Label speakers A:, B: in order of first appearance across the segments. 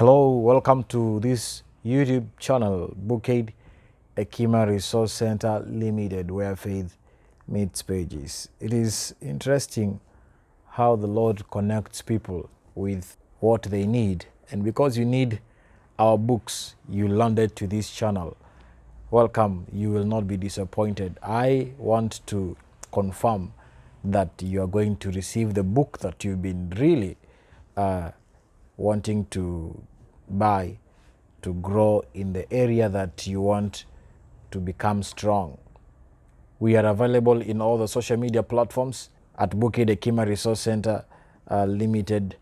A: Hello, welcome to this YouTube channel, Bookaid Hekima Resource Center Limited, where faith meets pages. It is interesting how the Lord connects people with what they need. And because you need our books, you landed to this channel. Welcome, you will not be disappointed. I want to confirm that you are going to receive the book that you've been really wanting to buy to grow in the area that you want to become strong. We are available in all the social media platforms at Bookaid Hekima Resource Center Limited.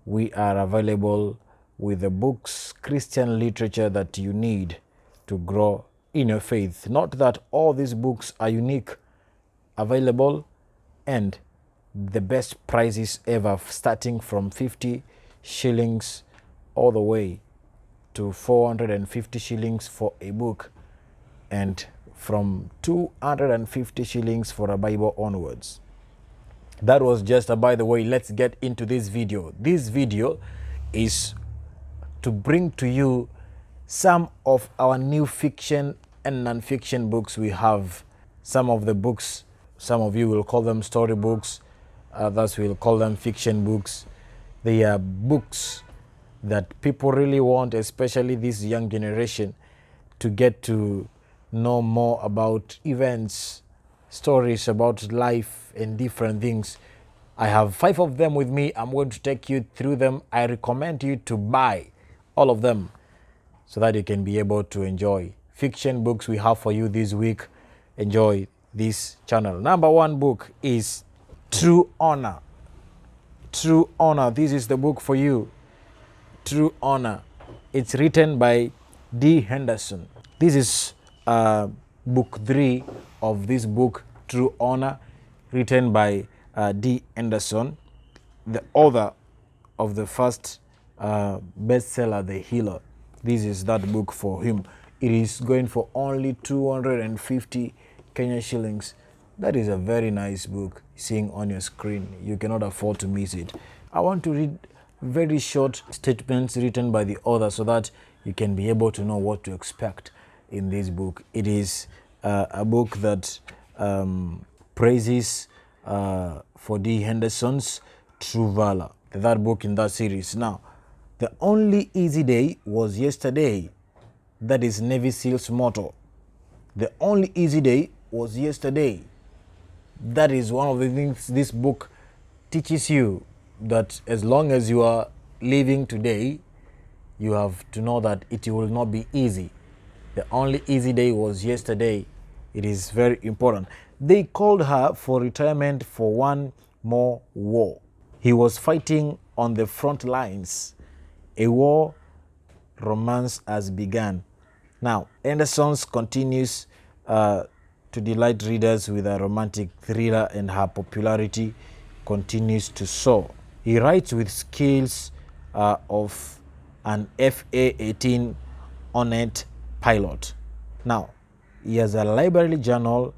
A: We are available with the books, Christian literature that you need to grow in your faith. Not that all these books are unique, available, and the best prices ever, starting from 50 shillings all the way to 450 shillings for a book, and from 250 shillings for a Bible onwards. That was just a by the way. Let's get into this video. This video is to bring to you some of our new fiction and non-fiction books we have. Some of the books, some of you will call them storybooks, others will call them fiction books. They are books that people really want, especially this young generation, to get to know more about events, stories about life and different things. I have 5 of them with me. I'm going to take you through them. I recommend you to buy all of them so that you can be able to enjoy fiction books we have for you this week. Enjoy this channel. Number 1 book is True Honor. True Honor. This is the book for you. True Honor. It's written by D. Henderson. This is book 3 of this book, True Honor, written by D. Henderson, the author of the first bestseller, The Healer. This is that book for him. It is going for only 250 Kenya shillings. That is a very nice book seeing on your screen. You cannot afford to miss it. I want to read very short statements written by the author so that you can be able to know what to expect in this book. It is a book that praises for D. Henderson's true valor. That book in that series. Now, the only easy day was yesterday. That is Navy SEAL's motto. The only easy day was yesterday. That is one of the things this book teaches you, that as long as you are living today, you have to know that it will not be easy. The only easy day was yesterday. It is very important. They called her for retirement for one more war. He was fighting on the front lines. A war romance has begun. Now, Henderson continues to delight readers with a romantic thriller, and her popularity continues to soar. He writes with skills of an FA-18 Hornet pilot. Now, he has a library journal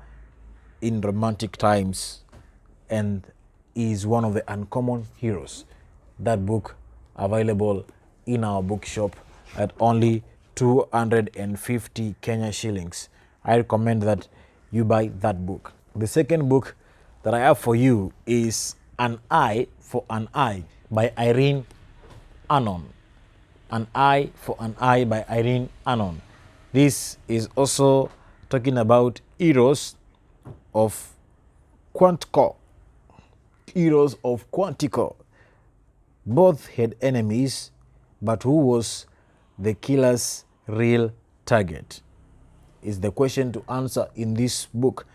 A: in romantic times and is one of the uncommon heroes. That book available in our bookshop at only 250 Kenya shillings. I recommend that you buy that book. The second book that I have for you is An Eye for an Eye by Irene Anon. An Eye for an Eye by Irene Anon. This is also talking about heroes of Quantico. Heroes of Quantico. Both had enemies, but who was the killer's real target? Is the question to answer in this book.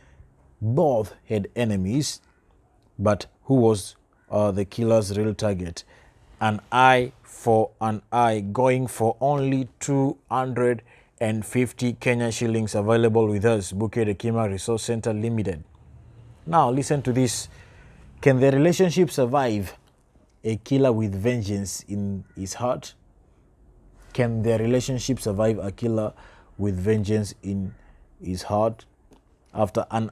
A: Both had enemies, but who was the killer's real target? An Eye for an Eye, going for only 250 Kenya shillings, available with us, Bookaid Hekima Resource Center Limited. Now listen to this. Can the relationship survive a killer with vengeance in his heart? Can the relationship survive a killer with vengeance in his heart? After an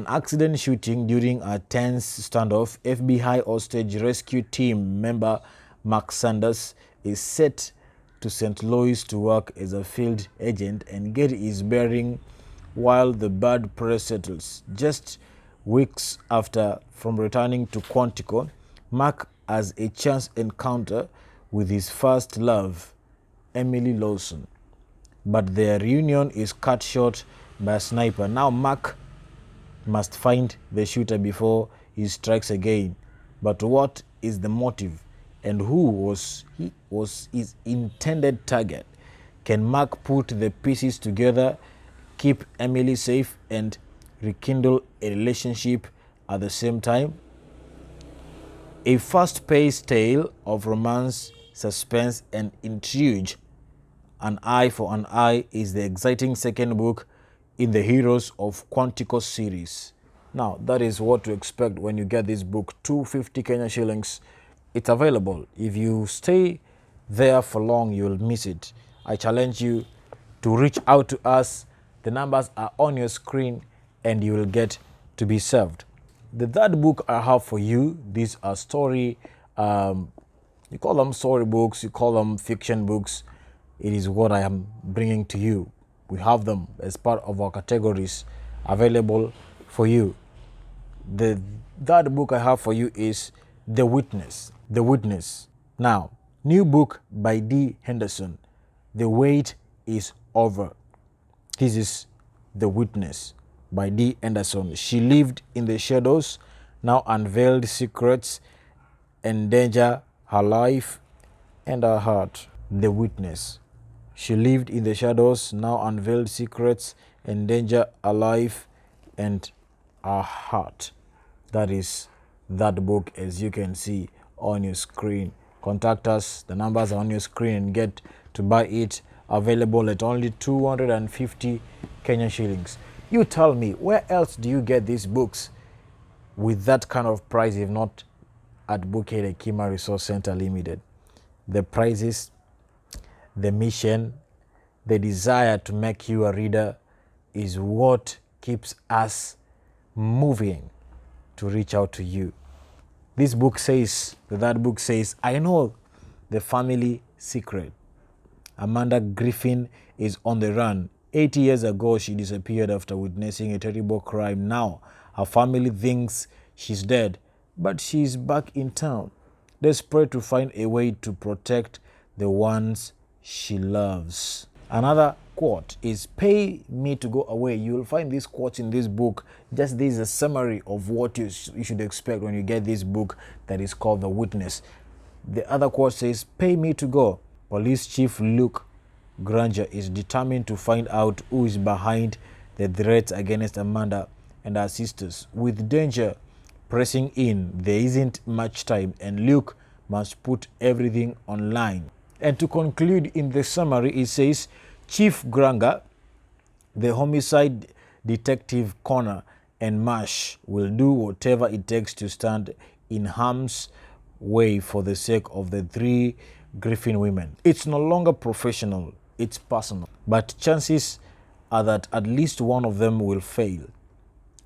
A: accident shooting during a tense standoff, FBI hostage rescue team member Mark Sanders, is set to St. Louis to work as a field agent and get his bearing while the bad press settles. Just weeks after from returning to Quantico, Mark has a chance encounter with his first love, Emily Lawson. But their reunion is cut short by a sniper. Now Mark must find the shooter before he strikes again. But what is the motive, and who was his intended target? Can Mark put the pieces together, keep Emily safe, and rekindle a relationship at the same time? A fast-paced tale of romance, suspense, and intrigue. An Eye for an Eye is the exciting second book in the Heroes of Quantico series. Now, that is what to expect when you get this book, 250 Kenya shillings. It's available. If you stay there for long, you'll miss it. I challenge you to reach out to us. The numbers are on your screen and you will get to be served. The third book I have for you, these are story, you call them storybooks, you call them fiction books. It is what I am bringing to you. We have them as part of our categories available for you. The third book I have for you is The Witness. The Witness. Now, new book by D. Henderson. The Wait is Over. This is The Witness by D. Henderson. She lived in the shadows, now unveiled secrets, endanger her life and her heart. The Witness. She lived in the shadows, now unveiled secrets, endanger her life and her heart. That is that book, as you can see on your screen. Contact us. The numbers are on your screen and get to buy it. Available at only 250 Kenyan shillings. You tell me, where else do you get these books with that kind of price, if not at Bookaid Hekima Resource Center Limited? The prices, the mission, the desire to make you a reader is what keeps us moving to reach out to you. This book says, that book says, I know the family secret. Amanda Griffin is on the run. 80 years ago, she disappeared after witnessing a terrible crime. Now, her family thinks she's dead, but she's back in town, desperate to find a way to protect the ones she loves. Another quote is, pay me to go away. You will find these quotes in this book. Just this is a summary of what you should expect when you get this book that is called The Witness. The other quote says, pay me to go. Police Chief Luke Granger is determined to find out who is behind the threats against Amanda and her sisters. With danger pressing in, there isn't much time and Luke must put everything online. And to conclude in the summary, it says, Chief Granger, the homicide detective Connor, and Marsh will do whatever it takes to stand in harm's way for the sake of the three Griffin women. It's no longer professional, it's personal. But chances are that at least one of them will fail.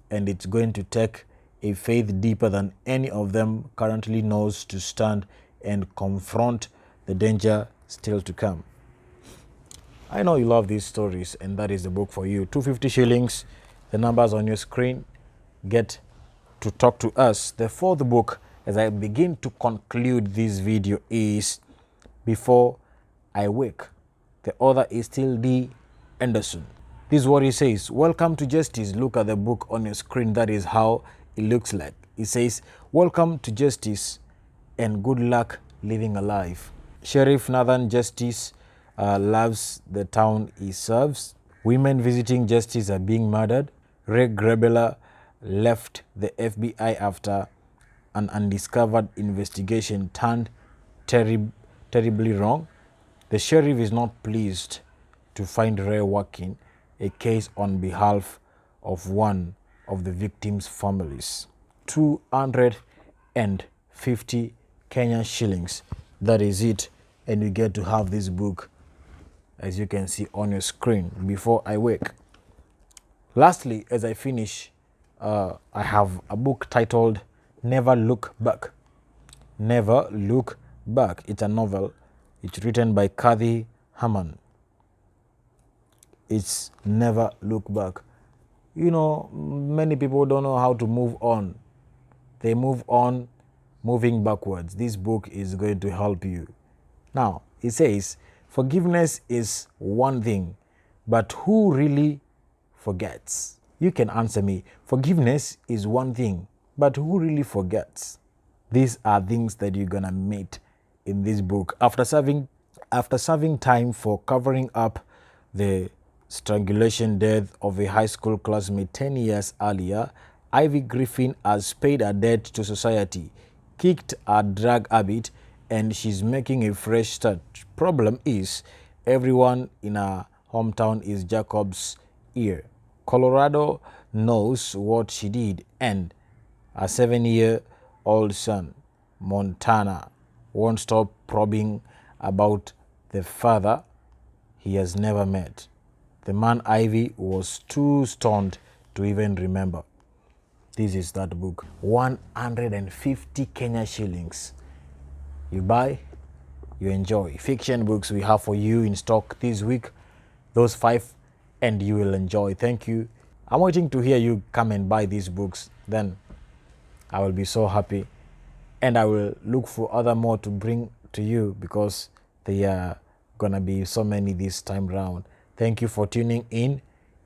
A: And it's going to take a faith deeper than any of them currently knows to stand and confront the danger still to come. I know you love these stories, and that is the book for you. 250 shillings, the numbers on your screen. Get to talk to us. The fourth book, as I begin to conclude this video, is Before I Wake. The author is still D. Henderson. This is what he says. Welcome to justice. Look at the book on your screen. That is how it looks like. It says, welcome to justice and good luck living a life. Sheriff Nathan Justice loves the town he serves. Women visiting justice are being murdered. Ray Grebela left the FBI after an undiscovered investigation turned terribly wrong. The sheriff is not pleased to find Ray working a case on behalf of one of the victims' families. 250 Kenyan shillings. That is it. And you get to have this book, as you can see on your screen, Before I Wake. Lastly, as I finish, I have a book titled Never Look Back. Never Look back. It's a novel. It's written by Kathy Hammond. It's Never Look Back. You know, many people don't know how to move on. They move on moving backwards. This book is going to help you. Now, it says, forgiveness is one thing, but who really forgets? You can answer me. Forgiveness is one thing, but who really forgets? These are things that you're gonna meet in this book. After serving time for covering up the strangulation death of a high school classmate 10 years earlier, Ivy Griffin has paid a debt to society, kicked her drug habit, and she's making a fresh start. Problem is, everyone in her hometown is Jacob's ear. Colorado knows what she did, and a 7-year-old son, Montana, won't stop probing about the father he has never met. The man Ivy was too stoned to even remember. This is that book. 150 Kenya shillings. You buy, you enjoy. Fiction books we have for you in stock this week. Those 5, and you will enjoy. Thank you. I'm waiting to hear you come and buy these books. Then I will be so happy. And I will look for other more to bring to you, because they are gonna be so many this time round. Thank you for tuning in.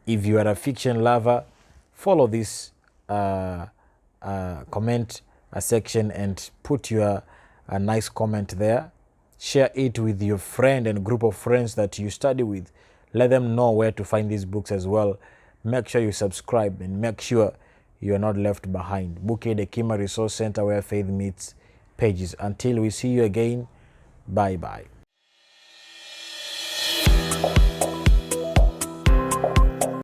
A: If you are a fiction lover, follow this comment section and put your nice comment there. Share it with your friend and group of friends that you study with. Let them know where to find these books as well. Make sure you subscribe and make sure you are not left behind. Bookaid Hekima Resource Center, where faith meets pages. Until we see you again, bye-bye.